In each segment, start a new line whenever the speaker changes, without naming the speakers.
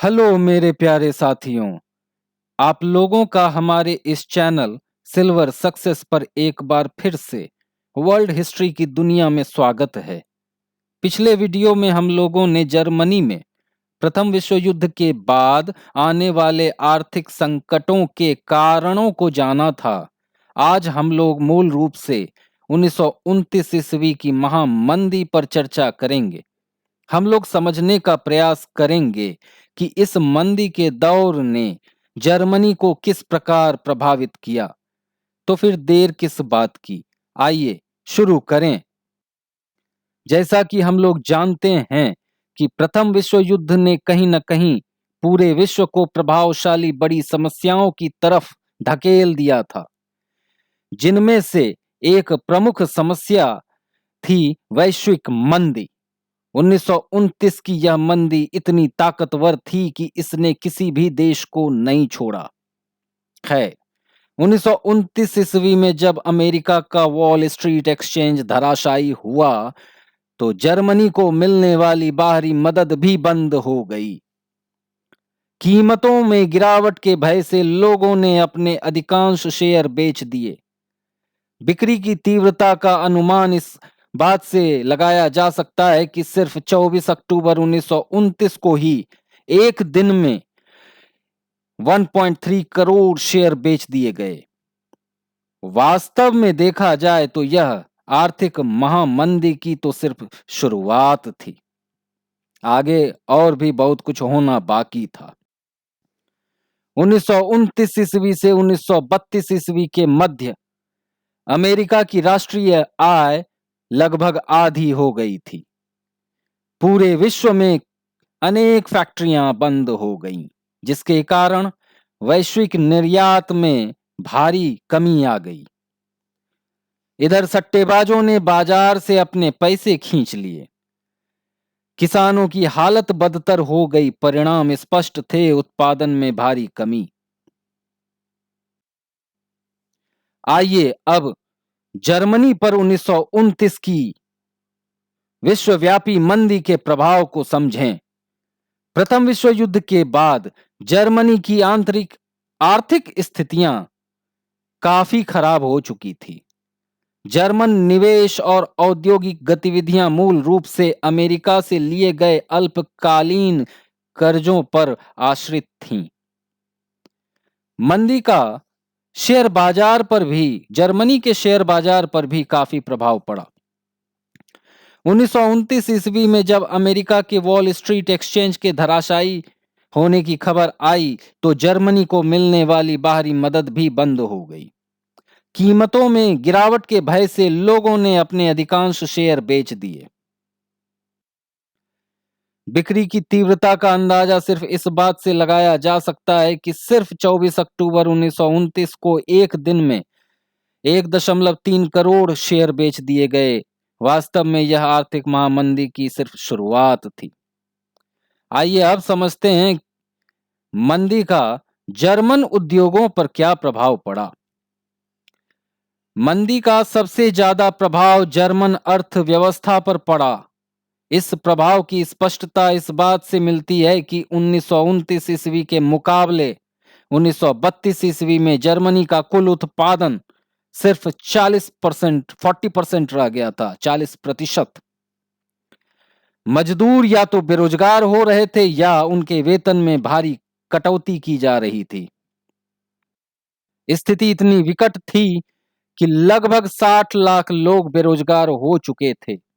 Hello मेरे प्यारे साथियों, आप लोगों का हमारे इस चैनल सिल्वर सक्सेस पर एक बार फिर से वर्ल्ड हिस्ट्री की दुनिया में स्वागत है। पिछले वीडियो में हम लोगों ने जर्मनी में प्रथम विश्व युद्ध के बाद आने वाले आर्थिक संकटों के कारणों को जाना था। आज हम लोग मूल रूप से 1929 ईस्वी की महामंदी पर चर्चा करेंगे। हम लोग समझने का प्रयास करेंगे कि इस मंदी के दौर ने जर्मनी को किस प्रकार प्रभावित किया। तो फिर देर किस बात की, आइए शुरू करें। जैसा कि हम लोग जानते हैं कि प्रथम विश्व युद्ध ने कहीं न कहीं पूरे विश्व को प्रभावशाली बड़ी समस्याओं की तरफ धकेल दिया था, जिनमें से एक प्रमुख समस्या थी वैश्विक मंदी। 1929 की यह मंदी इतनी ताकतवर थी कि इसने किसी भी देश को नहीं छोड़ा। खैर, 1929 ईस्वी में जब अमेरिका का वॉल स्ट्रीट एक्सचेंज धराशायी हुआ, तो जर्मनी को मिलने वाली बाहरी मदद भी बंद हो गई। कीमतों में गिरावट के भय से लोगों ने अपने अधिकांश शेयर बेच दिए। बिक्री की तीव्रता का अनुमान इस बात से लगाया जा सकता है कि सिर्फ 24 अक्टूबर 1929 को ही एक दिन में 1.3 करोड़ शेयर बेच दिए गए। वास्तव में देखा जाए तो यह आर्थिक महामंदी की तो सिर्फ शुरुआत थी। आगे और भी बहुत कुछ होना बाकी था। 1929 ईस्वी से 1932 ईस्वी के मध्य अमेरिका की राष्ट्रीय आय लगभग आधी हो गई थी। पूरे विश्व में अनेक फैक्ट्रियां बंद हो गईं, जिसके कारण वैश्विक निर्यात में भारी कमी आ गई। इधर सट्टेबाजों ने बाजार से अपने पैसे खींच लिए। किसानों की हालत बदतर हो गई। परिणाम स्पष्ट थे, उत्पादन में भारी कमी। आइए अब जर्मनी पर 1929 की विश्वव्यापी मंदी के प्रभाव को समझें। प्रथम विश्व युद्ध के बाद जर्मनी की आंतरिक आर्थिक स्थितियां काफी खराब हो चुकी थी। जर्मन निवेश और औद्योगिक गतिविधियां मूल रूप से अमेरिका से लिए गए अल्पकालीन कर्जों पर आश्रित थीं। मंदी का शेयर बाजार पर भी, जर्मनी के शेयर बाजार पर भी काफी प्रभाव पड़ा। 1929 ईस्वी में जब अमेरिका के वॉल स्ट्रीट एक्सचेंज के धराशायी होने की खबर आई, तो जर्मनी को मिलने वाली बाहरी मदद भी बंद हो गई। कीमतों में गिरावट के भय से लोगों ने अपने अधिकांश शेयर बेच दिए। बिक्री की तीव्रता का अंदाजा सिर्फ इस बात से लगाया जा सकता है कि सिर्फ 24 अक्टूबर 1929 को एक दिन में 1.3 करोड़ शेयर बेच दिए गए। वास्तव में यह आर्थिक महामंदी की सिर्फ शुरुआत थी। आइए अब समझते हैं मंदी का जर्मन उद्योगों पर क्या प्रभाव पड़ा। मंदी का सबसे ज्यादा प्रभाव जर्मन अर्थव्यवस्था पर पड़ा। इस प्रभाव की स्पष्टता इस बात से मिलती है कि 1929 ईस्वी के मुकाबले 1932 ईस्वी में जर्मनी का कुल उत्पादन सिर्फ 40% रह गया था। 40%। मजदूर या तो बेरोजगार हो रहे थे या उनके वेतन में भारी कटौती की जा रही थी। स्थिति इतनी विकट थी कि लगभग 60 लाख लोग बेरोजगार हो चुके थे।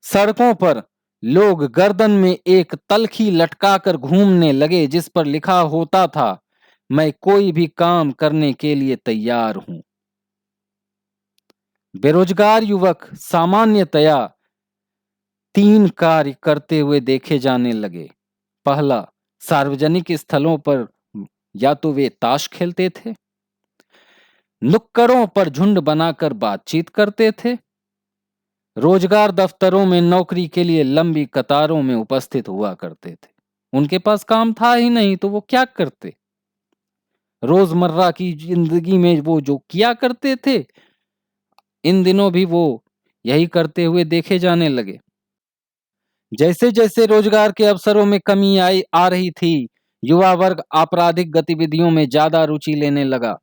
सड़कों पर लोग गर्दन में एक तलखी लटकाकर घूमने लगे, जिस पर लिखा होता था, मैं कोई भी काम करने के लिए तैयार हूं। बेरोजगार युवक सामान्यतया 3 कार्य करते हुए देखे जाने लगे। पहला, सार्वजनिक स्थलों पर या तो वे ताश खेलते थे, नुक्कड़ों पर झुंड बनाकर बातचीत करते थे, रोजगार दफ्तरों में नौकरी के लिए लंबी कतारों में उपस्थित हुआ करते थे। उनके पास काम था ही नहीं तो वो क्या करते। रोजमर्रा की जिंदगी में वो जो किया करते थे, इन दिनों भी वो यही करते हुए देखे जाने लगे। जैसे जैसे रोजगार के अवसरों में कमी आ रही थी, युवा वर्ग आपराधिक गतिविधियों में ज्यादा रुचि लेने लगा।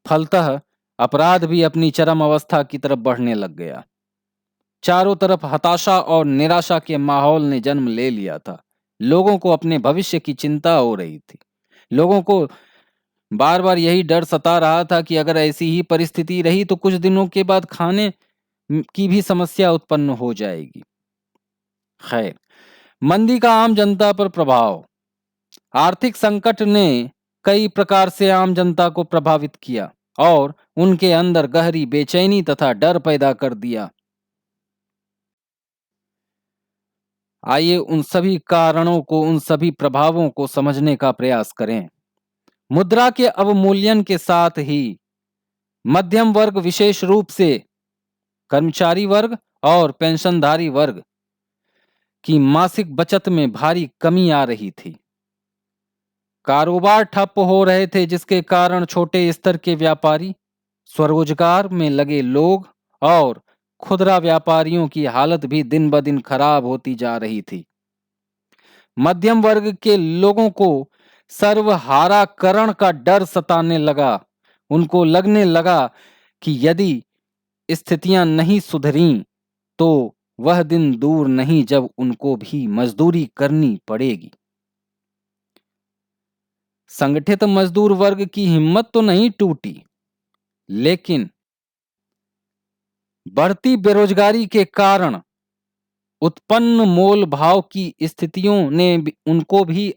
फलतः अपराध भी अपनी चरम अवस्था की तरफ बढ़ने लग गया। चारों तरफ हताशा और निराशा के माहौल ने जन्म ले लिया था। लोगों को अपने भविष्य की चिंता हो रही थी। लोगों को बार बार यही डर सता रहा था कि अगर ऐसी ही परिस्थिति रही तो कुछ दिनों के बाद खाने की भी समस्या उत्पन्न हो जाएगी। खैर, मंदी का आम जनता पर प्रभाव। आर्थिक संकट ने कई प्रकार से आम जनता को प्रभावित किया और उनके अंदर गहरी बेचैनी तथा डर पैदा कर दिया। आइए उन सभी कारणों को, उन सभी प्रभावों को समझने का प्रयास करें। मुद्रा के अवमूल्यन के साथ ही मध्यम वर्ग, विशेष रूप से कर्मचारी वर्ग और पेंशनधारी वर्ग की मासिक बचत में भारी कमी आ रही थी। कारोबार ठप हो रहे थे, जिसके कारण छोटे स्तर के व्यापारी, स्वरोजगार में लगे लोग और खुदरा व्यापारियों की हालत भी दिन ब दिन खराब होती जा रही थी। मध्यम वर्ग के लोगों को सर्वहाराकरण का डर सताने लगा। उनको लगने लगा कि यदि स्थितियां नहीं सुधरीं तो वह दिन दूर नहीं जब उनको भी मजदूरी करनी पड़ेगी। संगठित मजदूर वर्ग की हिम्मत तो नहीं टूटी, लेकिन बढ़ती बेरोजगारी के कारण उत्पन्न मोल भाव की स्थितियों ने उनको भी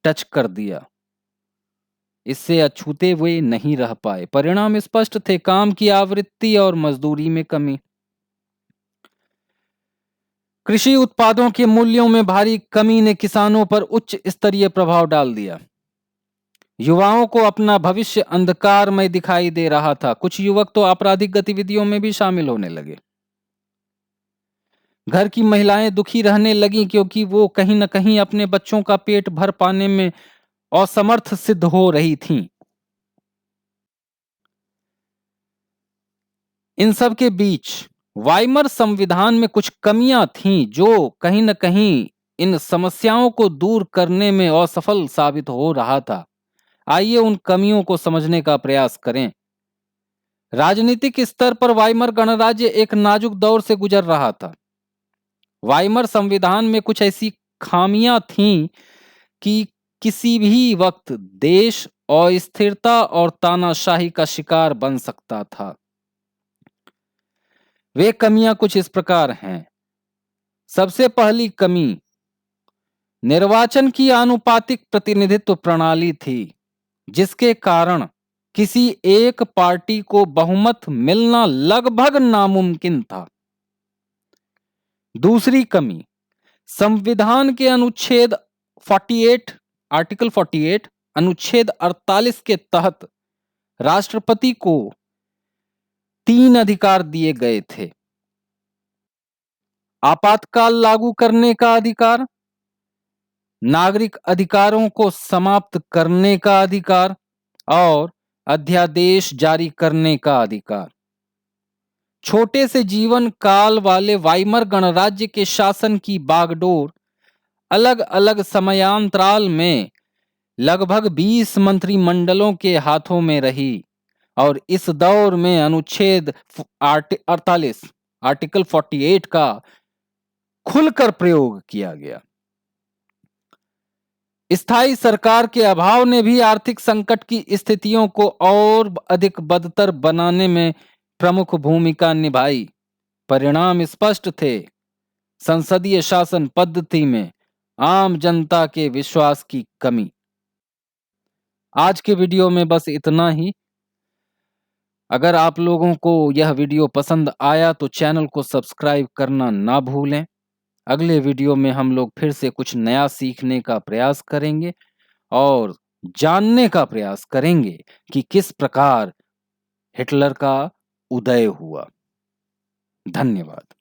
टच कर दिया। इससे अछूते हुए नहीं रह पाए। परिणाम स्पष्ट थे, काम की आवृत्ति और मजदूरी में कमी। कृषि उत्पादों के मूल्यों में भारी कमी ने किसानों पर उच्च स्तरीय प्रभाव डाल दिया। युवाओं को अपना भविष्य अंधकार में दिखाई दे रहा था। कुछ युवक तो आपराधिक गतिविधियों में भी शामिल होने लगे। घर की महिलाएं दुखी रहने लगी क्योंकि वो कहीं न कहीं अपने बच्चों का पेट भर पाने में असमर्थ सिद्ध हो रही थीं। इन सब के बीच वाइमर संविधान में कुछ कमियां थीं जो कहीं न कहीं इन समस्याओं को दूर करने में असफल साबित हो रहा था। आइए उन कमियों को समझने का प्रयास करें। राजनीतिक स्तर पर वाइमर गणराज्य एक नाजुक दौर से गुजर रहा था। वाइमर संविधान में कुछ ऐसी खामियां थीं कि किसी भी वक्त देश अस्थिरता और तानाशाही का शिकार बन सकता था। वे कमियां कुछ इस प्रकार हैं। सबसे पहली कमी निर्वाचन की आनुपातिक प्रतिनिधित्व प्रणाली थी, जिसके कारण किसी एक पार्टी को बहुमत मिलना लगभग नामुमकिन था। दूसरी कमी, संविधान के अनुच्छेद 48, आर्टिकल 48, अनुच्छेद 48 के तहत राष्ट्रपति को 3 अधिकार दिए गए थे। आपातकाल लागू करने का अधिकार, नागरिक अधिकारों को समाप्त करने का अधिकार और अध्यादेश जारी करने का अधिकार। छोटे से जीवन काल वाले वाइमर गणराज्य के शासन की बागडोर अलग अलग समयांतराल में लगभग 20 मंत्रिमंडलों के हाथों में रही और इस दौर में अनुच्छेद 48, आर्टिकल 48 का खुलकर प्रयोग किया गया। स्थायी सरकार के अभाव ने भी आर्थिक संकट की स्थितियों को और अधिक बदतर बनाने में प्रमुख भूमिका निभाई। परिणाम स्पष्ट थे। संसदीय शासन पद्धति में आम जनता के विश्वास की कमी। आज के वीडियो में बस इतना ही। अगर आप लोगों को यह वीडियो पसंद आया तो चैनल को सब्सक्राइब करना ना भूलें। अगले वीडियो में हम लोग फिर से कुछ नया सीखने का प्रयास करेंगे और जानने का प्रयास करेंगे कि किस प्रकार हिटलर का उदय हुआ। धन्यवाद।